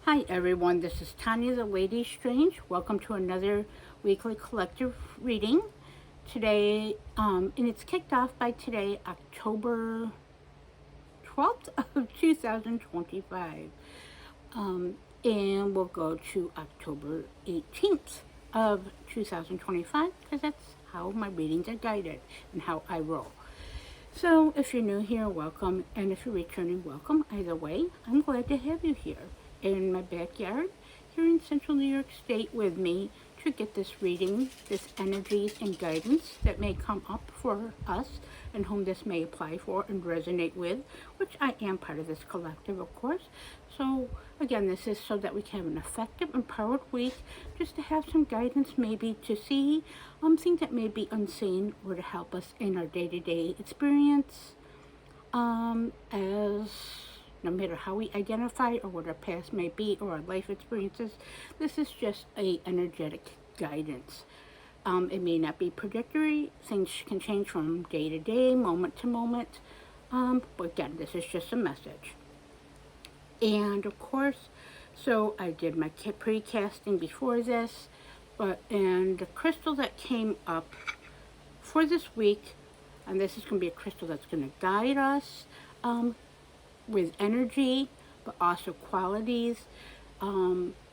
Hi everyone, this is Tanya the Lady Strange. Welcome to another weekly collective reading. Today, and it's kicked off by today, October 12th of 2025. And we'll go to October 18th of 2025 because that's how my readings are guided and how I roll. So if you're new here, welcome, and if you're returning, welcome. Either way, I'm glad to have you here in my backyard here in central New York State with me to get this reading, this energies and guidance that may come up for us and whom this may apply for and resonate with, which I am part of this collective, of course. So again, this is so that we can have an effective, empowered week, just to have some guidance, maybe to see things that may be unseen or to help us in our day-to-day experience, as no matter how we identify or what our past may be or our life experiences. This is just a energetic guidance. It may not be predictory. Things can change from day to day, moment to moment. But again, this is just a message. And of course, so I did my pre-casting before this, and the crystal that came up for this week, and this is going to be a crystal that's going to guide us with energy, but also qualities,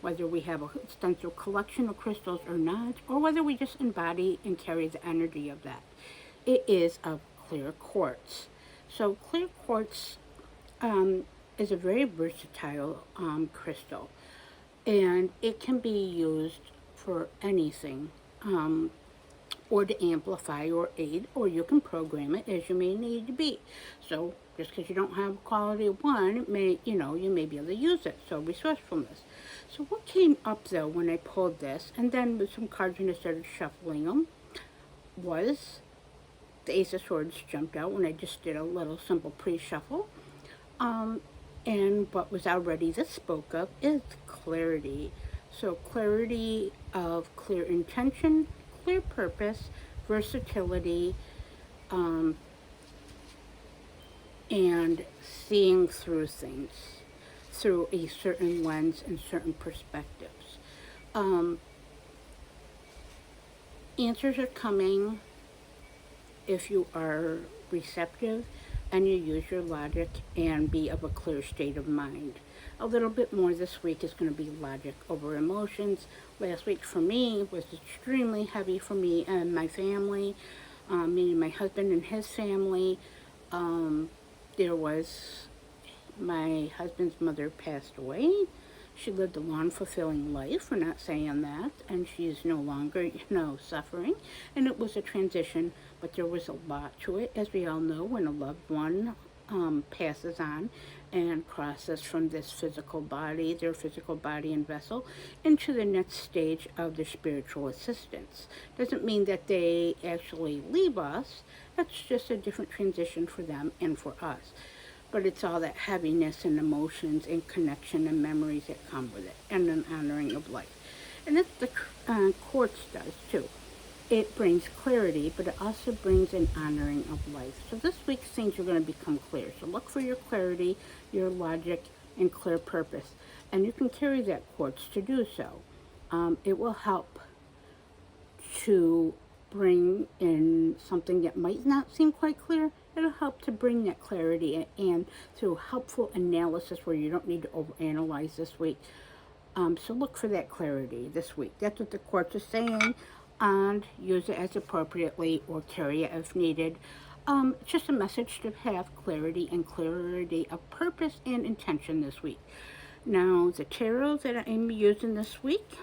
whether we have a extensive collection of crystals or not, or whether we just embody and carry the energy of that. It is of clear quartz. So clear quartz is a very versatile crystal, and it can be used for anything, or to amplify or aid, or you can program it as you may need to be. So just because you don't have quality of one, it may, you may be able to use it. So resourcefulness. So what came up though when I pulled this, and then with some cards when I started shuffling them, was the Ace of Swords jumped out when I just did a little simple pre-shuffle. And what was already this spoke of is clarity. So clarity of clear intention, clear purpose, versatility, and seeing through things through a certain lens and certain perspectives. Answers are coming if you are receptive and you use your logic and be of a clear state of mind. A little bit more this week is going to be logic over emotions. Last week for me was extremely heavy for me and my family, meaning my husband and his family. There was my husband's mother passed away. She lived a long, fulfilling life. We're not saying that. And she is no longer, suffering. And it was a transition, but there was a lot to it, as we all know, when a loved one passes on and crosses from this physical body, their physical body and vessel, into the next stage of their spiritual existence. Doesn't mean that they actually leave us. That's just a different transition for them and for us. But it's all that heaviness and emotions and connection and memories that come with it, and an honoring of life. And that's the quartz does too. It brings clarity, but it also brings an honoring of life. So this week things are going to become clear. So look for your clarity, your logic, and clear purpose. And you can carry that quartz to do so. It will help to bring in something that might not seem quite clear. It'll help to bring that clarity and through helpful analysis where you don't need to overanalyze this week. So look for that clarity this week. That's what the quartz is saying, and use it as appropriately or carry it if needed. It's just a message to have clarity and clarity of purpose and intention this week. Now, the tarot that I'm using this week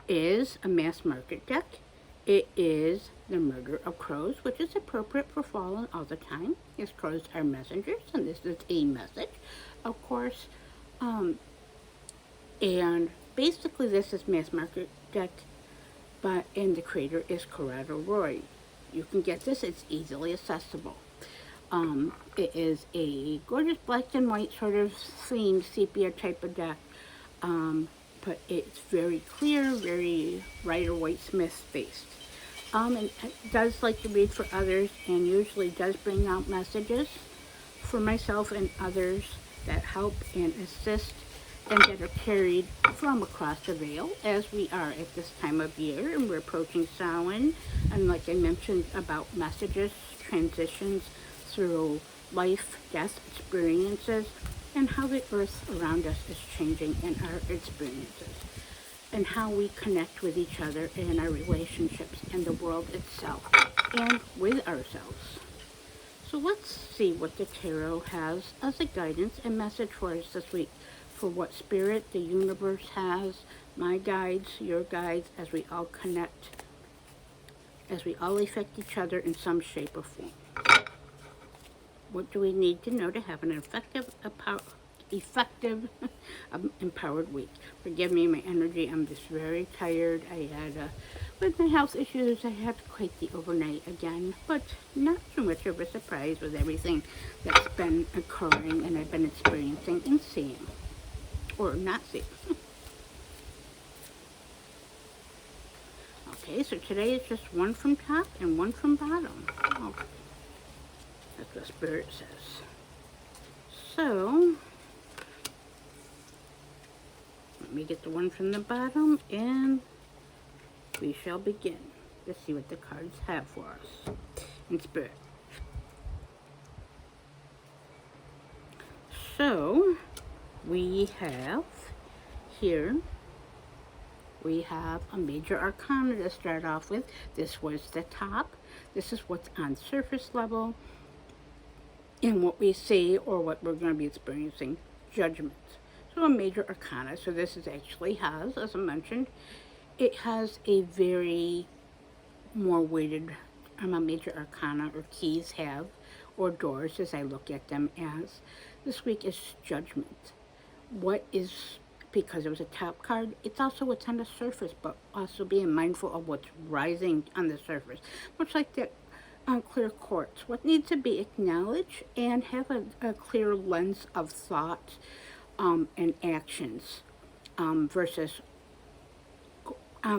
is a mass market deck. It is the Murder of Crows, which is appropriate for fall all the time, as crows are messengers, and this is a message, of course. And basically this is mass market deck, and the creator is Corrado Roy. You can get this, it's easily accessible. It is a gorgeous black and white sort of themed sepia type of deck, but it's very clear, very Rider-Waite-Smith based. And it does like to read for others, and usually does bring out messages for myself and others that help and assist and that are carried from across the veil, as we are at this time of year, and we're approaching Samhain. And like I mentioned about messages, transitions through life, death experiences, and how the earth around us is changing in our experiences, and how we connect with each other and our relationships and the world itself and with ourselves. So let's see what the tarot has as a guidance and message for us this week, for what spirit the universe has, my guides, your guides, as we all connect, as we all affect each other in some shape or form. What do we need to know to have an effective, empowered week? Forgive me, my energy, I'm just very tired. I had, with my health issues, I had quite the overnight again, but not too much of a surprise with everything that's been occurring and I've been experiencing and seeing, or not seeing. Okay, so today is just one from top and one from bottom. Okay. That's what Spirit says. So, let me get the one from the bottom and we shall begin. Let's see what the cards have for us in Spirit. So, we have here, we have a major arcana to start off with. This was the top. This is what's on surface level in what we see or what we're going to be experiencing. Judgment. So a major arcana. So this is actually has, as I mentioned, it has a very more weighted, a major arcana, or keys have, or doors as I look at them as. This week is judgment. What is, because it was a top card, it's also what's on the surface, but also being mindful of what's rising on the surface. Much like that on clear quartz, what needs to be acknowledged and have a clear lens of thought and actions versus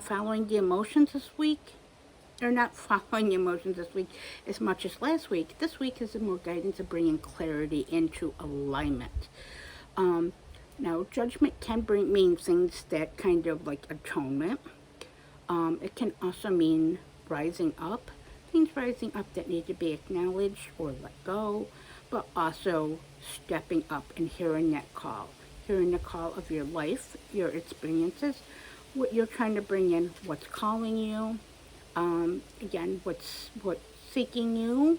following the emotions this week. Or not following the emotions this week as much as last week. This week is more guidance of bringing clarity into alignment. Now, judgment can mean things that kind of like atonement. It can also mean rising up, things rising up that need to be acknowledged or let go, but also stepping up and hearing that call, hearing the call of your life, your experiences, what you're trying to bring in, what's calling you, again, what's seeking you,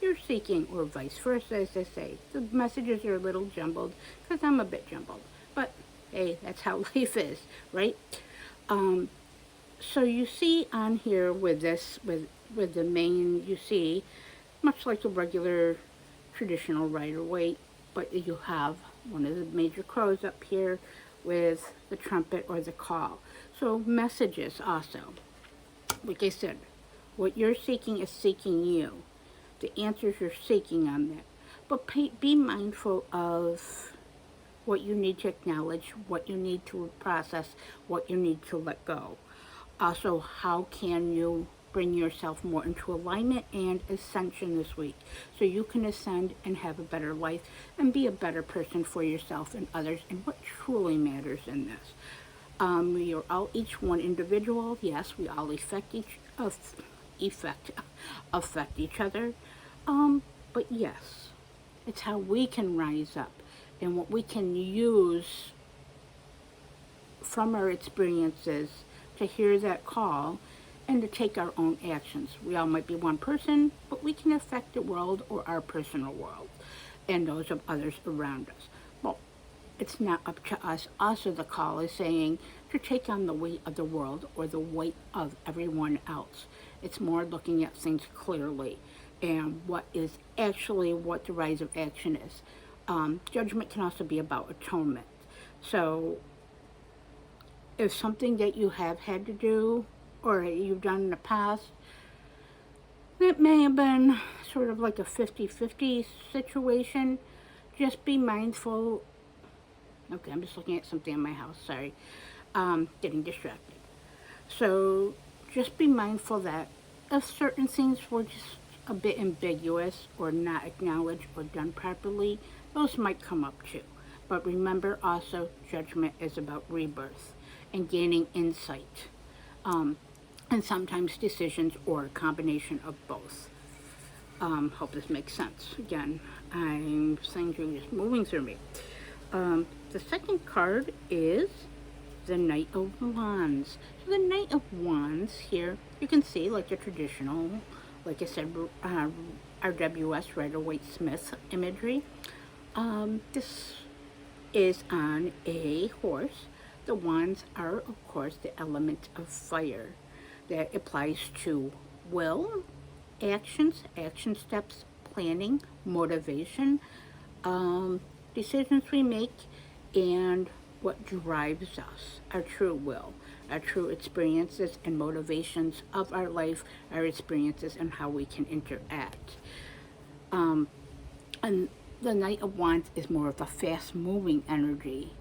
you're seeking, or vice versa, as I say. The messages are a little jumbled because I'm a bit jumbled, but hey, that's how life is, right? So you see on here with this, with the main, you see, much like a regular traditional Rider-Waite, but you have one of the major crows up here with the trumpet or the call. So messages also. Like I said, what you're seeking is seeking you. The answers you're seeking on that. But be mindful of what you need to acknowledge, what you need to process, what you need to let go. Also, how can you bring yourself more into alignment and ascension this week so you can ascend and have a better life and be a better person for yourself and others and what truly matters in this. We are all each one individual. Yes, we all affect each other. But yes, it's how we can rise up and what we can use from our experiences to hear that call and to take our own actions. We all might be one person, but we can affect the world or our personal world and those of others around us. Well, it's not up to us. Also, the call is saying to take on the weight of the world or the weight of everyone else. It's more looking at things clearly and what is actually what the rise of action is. Judgment can also be about atonement. So if something that you have had to do or you've done in the past, it may have been sort of like a 50-50 situation. Just be mindful. Okay, I'm just looking at something in my house, sorry. Getting distracted. So just be mindful that if certain things were just a bit ambiguous or not acknowledged or done properly, those might come up too. But remember also, Judgment is about rebirth and gaining insight, and sometimes decisions or a combination of both. Hope this makes sense. Again, I'm saying you're just moving through me. The second card is the Knight of Wands. So the Knight of Wands here, you can see like the traditional, like I said, RWS, Rider-Waite-Smith imagery. This is on a horse. The wands are, of course, the element of fire that applies to will, actions, action steps, planning, motivation, decisions we make, and what drives us, our true will, our true experiences and motivations of our life, our experiences, and how we can interact. And the Knight of Wands is more of a fast-moving energy,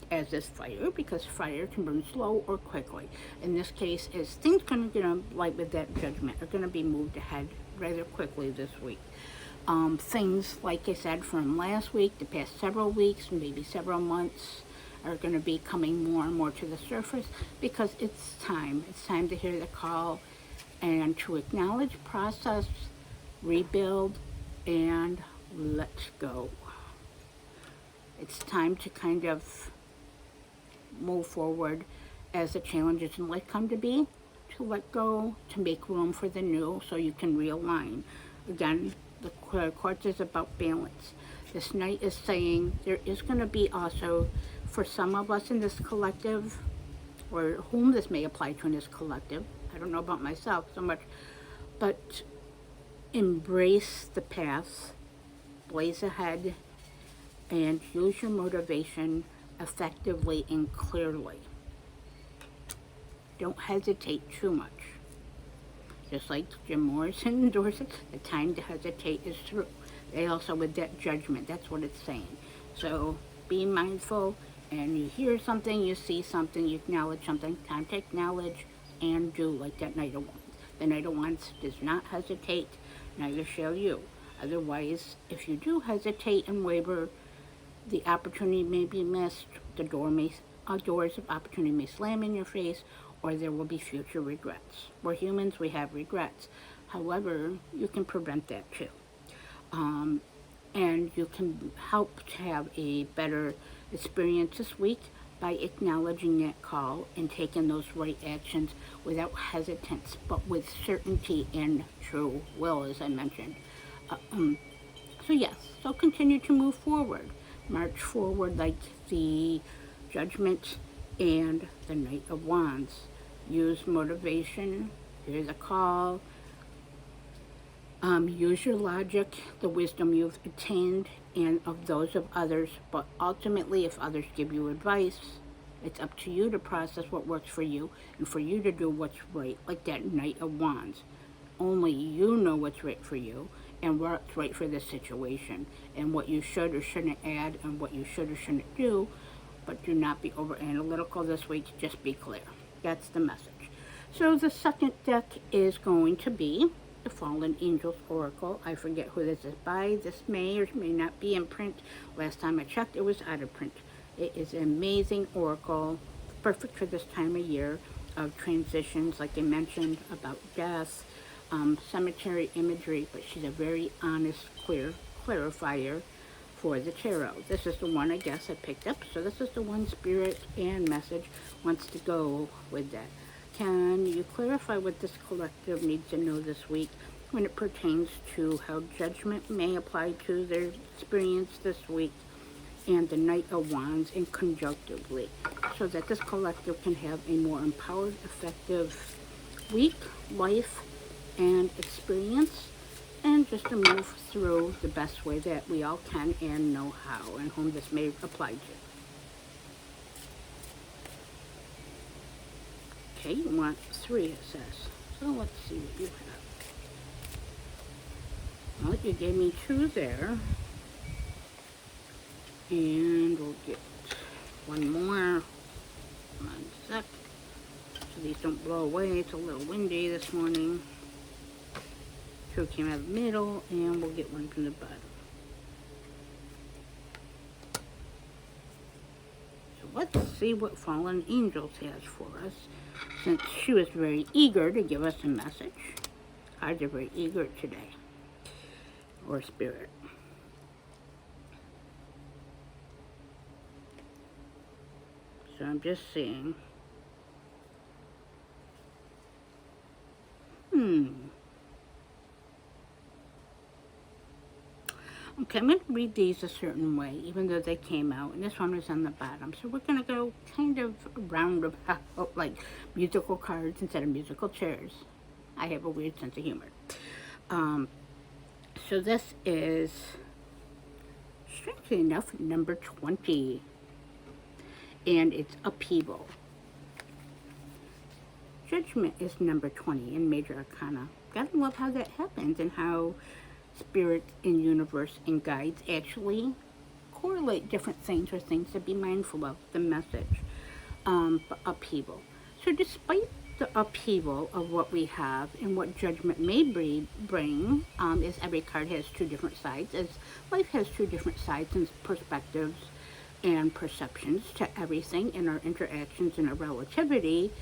as is fire, because fire can burn slow or quickly. In this case, is things going to, like with that Judgment, are going to be moved ahead rather quickly this week. Things, like I said, from last week, the past several weeks, maybe several months, are going to be coming more and more to the surface because it's time. It's time to hear the call and to acknowledge, process, rebuild, and let go. It's time to kind of move forward as the challenges in life come to be, to let go, to make room for the new so you can realign. Again, the Quartz is about balance. This Knight is saying there is going to be also, for some of us in this collective, or whom this may apply to in this collective, I don't know about myself so much, but embrace the path, blaze ahead, and use your motivation effectively and clearly. Don't hesitate too much. Just like Jim Morrison endorses, the time to hesitate is through. They also, with that Judgment, that's what it's saying. So be mindful, and you hear something, you see something, you acknowledge something, time to acknowledge and do, like that Knight of Wands. The Knight of Wands does not hesitate, neither shall you. Otherwise, if you do hesitate and waver, the opportunity may be missed, the doors of opportunity may slam in your face, or there will be future regrets. We're humans, we have regrets. However, you can prevent that too. And you can help to have a better experience this week by acknowledging that call and taking those right actions without hesitance, but with certainty and true will, as I mentioned. So yes, so continue to move forward. March forward like the Judgment and the Knight of Wands. Use motivation, hear the call, use your logic, the wisdom you've attained, and of those of others. But ultimately, if others give you advice, it's up to you to process what works for you and for you to do what's right, like that Knight of Wands. Only you know what's right for you and what's right for this situation, and what you should or shouldn't add and what you should or shouldn't do. But do not be over analytical this week, just be clear. That's the message. So the second deck is going to be the Fallen Angels Oracle. I forget who this is by. This may or may not be in print. Last time I checked, it was out of print. It is an amazing oracle, perfect for this time of year of transitions, like I mentioned, about death, cemetery imagery, but she's a very honest, clear clarifier for the tarot. This is the one I guess I picked up, so this is the one Spirit and Message wants to go with that. Can you clarify what this collective needs to know this week when it pertains to how Judgment may apply to their experience this week and the Knight of Wands in conjunctively, so that this collective can have a more empowered, effective week, life, and experience, and just to move through the best way that we all can and know how, and whom this may apply to. Okay, you want 3, it says. So let's see what you have. Well, you gave me 2 there. And we'll get 1 more. 1 sec. So these don't blow away. It's a little windy this morning. 2 came out of the middle, and we'll get 1 from the bottom. let's see what Fallen Angels has for us, since she was very eager to give us a message. Cards are very eager today, or Spirit. So I'm just seeing. Okay, I'm going to read these a certain way, even though they came out, and this one is on the bottom. So we're going to go kind of roundabout, like musical cards instead of musical chairs. I have a weird sense of humor. So this is, strangely enough, number 20, and it's Upheaval. Judgment is number 20 in Major Arcana. Gotta love how that happens and how Spirit and Universe and guides actually correlate different things or things to be mindful of, the message. But upheaval. So despite the upheaval of what we have and what judgment may bring, is every card has two different sides, as life has two different sides and perspectives and perceptions to everything in our interactions and our relativity.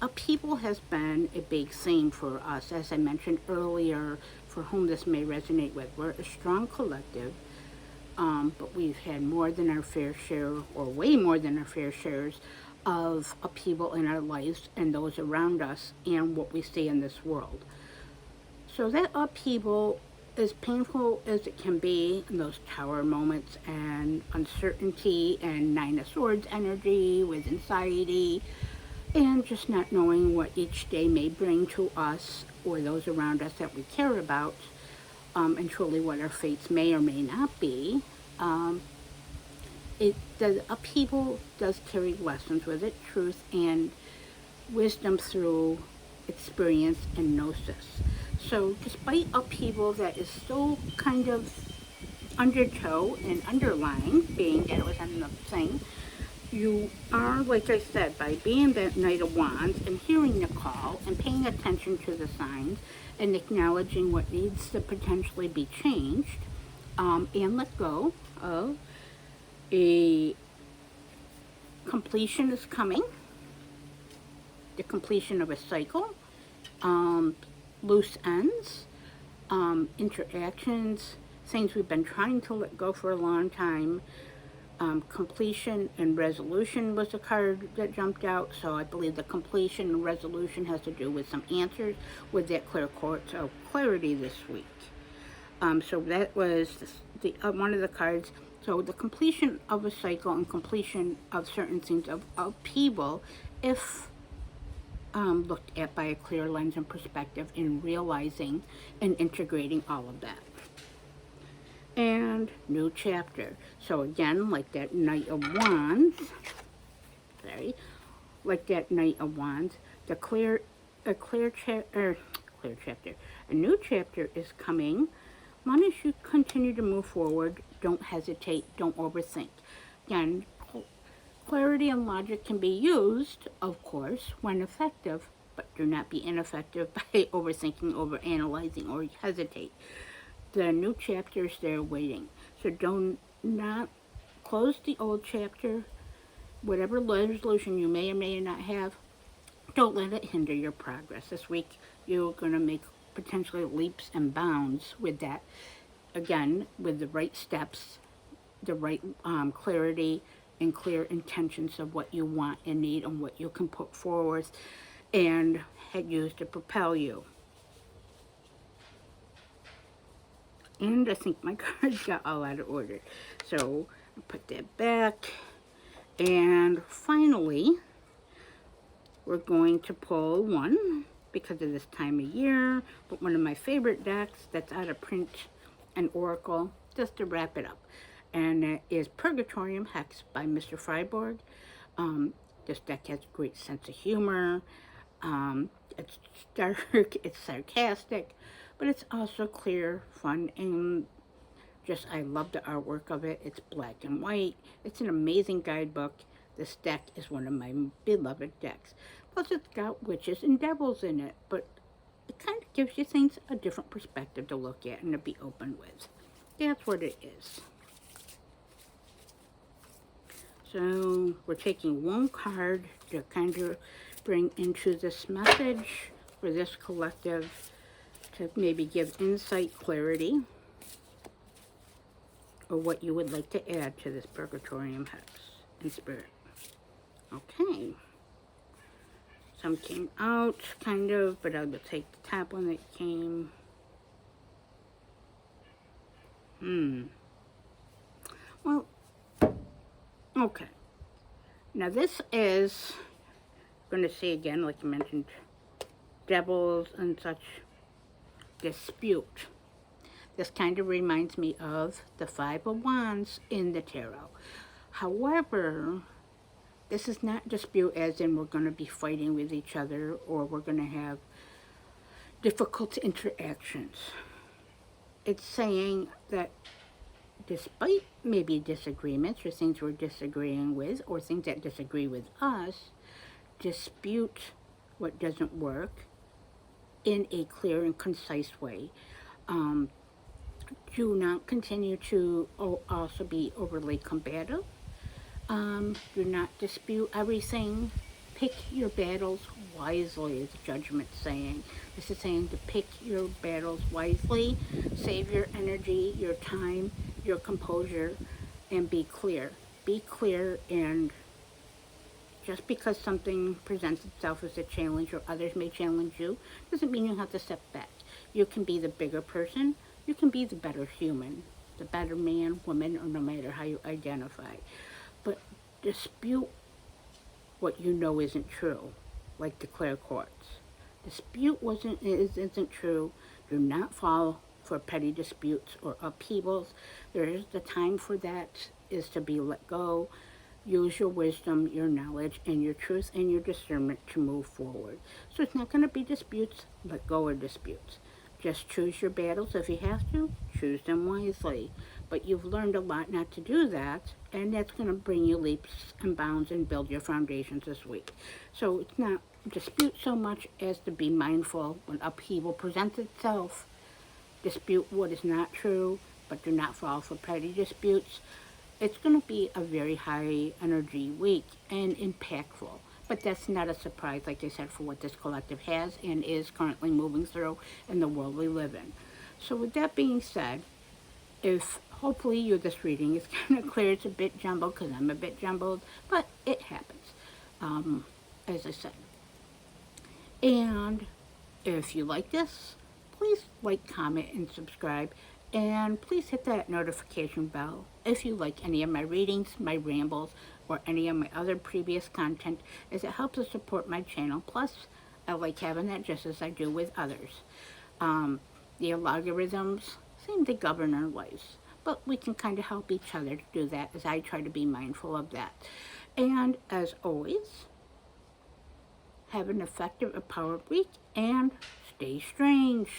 Upheaval has been a big theme for us, as I mentioned earlier, for whom this may resonate with. We're a strong collective, but we've had more than our fair share, or way more than our fair shares, of upheaval in our lives and those around us and what we see in this world. So that upheaval, as painful as it can be, in those tower moments and uncertainty and Nine of Swords energy with anxiety, and just not knowing what each day may bring to us or those around us that we care about, and truly what our fates may or may not be. The upheaval does carry lessons with it, truth and wisdom through experience and gnosis. So despite upheaval that is still kind of undertow and underlying, being that it was on the thing, you are, like I said, by being that Knight of Wands and hearing the call and paying attention to the signs and acknowledging what needs to potentially be changed, and let go of a completion is coming, the completion of a cycle, loose ends, interactions, things we've been trying to let go for a long time. Completion and resolution was a card that jumped out, so I believe the completion and resolution has to do with some answers with that clear court of clarity this week. So that was the one of the cards. So the completion of a cycle and completion of certain things of upheaval, if looked at by a clear lens and perspective, in realizing and integrating all of that. And new chapter. So again, like that Knight of Wands, a new chapter is coming. Long as you continue to move forward, don't hesitate, don't overthink. Again, clarity and logic can be used, of course, when effective, but do not be ineffective by overthinking, overanalyzing, or hesitate. The new chapter is there waiting. So don't not close the old chapter. Whatever resolution you may or may not have, don't let it hinder your progress. This week, you're going to make potentially leaps and bounds with that. Again, with the right steps, the right clarity, and clear intentions of what you want and need and what you can put forward and use to propel you. And I think my cards got all out of order. So I'll put that back. And finally, we're going to pull one, because of this time of year, but one of my favorite decks that's out of print, an Oracle, just to wrap it up. And that is Purgatorium Hex by Mr. Freiborg. This deck has a great sense of humor. It's dark, it's sarcastic, but it's also clear, fun, and just, I love the artwork of it. It's black and white. It's an amazing guidebook. This deck is one of my beloved decks. Plus, it's got witches and devils in it, but it kind of gives you things a different perspective to look at and to be open with. That's what it is. So we're taking one card to kind of bring into this message for this collective to maybe give insight, clarity, or what you would like to add to this Purgatorium Hex in spirit. Okay. Some came out, kind of, but I will take the top one that came. Well, okay. Now this is, I'm going to say again, like you mentioned, devils and such, dispute. This kind of reminds me of the Five of Wands in the tarot. However, this is not dispute as in we're going to be fighting with each other or we're going to have difficult interactions. It's saying that despite maybe disagreements or things we're disagreeing with or things that disagree with us, dispute what doesn't work in a clear and concise way. Do not continue to also be overly combative. Do not dispute everything. Pick your battles wisely, is Judgment saying. This is saying to pick your battles wisely, save your energy, your time, your composure, and be clear. Be clear, and just because something presents itself as a challenge or others may challenge you, doesn't mean you have to step back. You can be the bigger person. You can be the better human, the better man, woman, or no matter how you identify. But dispute what you know isn't true, like the clear quartz. Dispute isn't true. Do not fall for petty disputes or upheavals. There is the time for that is to be let go. Use your wisdom, your knowledge, and your truth and your discernment to move forward. So it's not going to be disputes. Let go of disputes. Just choose your battles if you have to. Choose them wisely. But you've learned a lot not to do that, and that's going to bring you leaps and bounds and build your foundations this week. So it's not dispute so much as to be mindful when upheaval presents itself. Dispute what is not true, but do not fall for petty disputes. It's going to be a very high energy week and impactful. But that's not a surprise, like I said, for what this collective has and is currently moving through in the world we live in. So with that being said, if hopefully this reading is kind of clear, it's a bit jumbled because I'm a bit jumbled, but it happens, as I said. And if you like this, please like, comment, and subscribe. And please hit that notification bell if you like any of my readings, my rambles, or any of my other previous content, as it helps to support my channel. Plus, I like having that just as I do with others. The algorithms seem to govern our lives, but we can kind of help each other to do that, as I try to be mindful of that. And as always, have an effective, empowered week, and stay strange.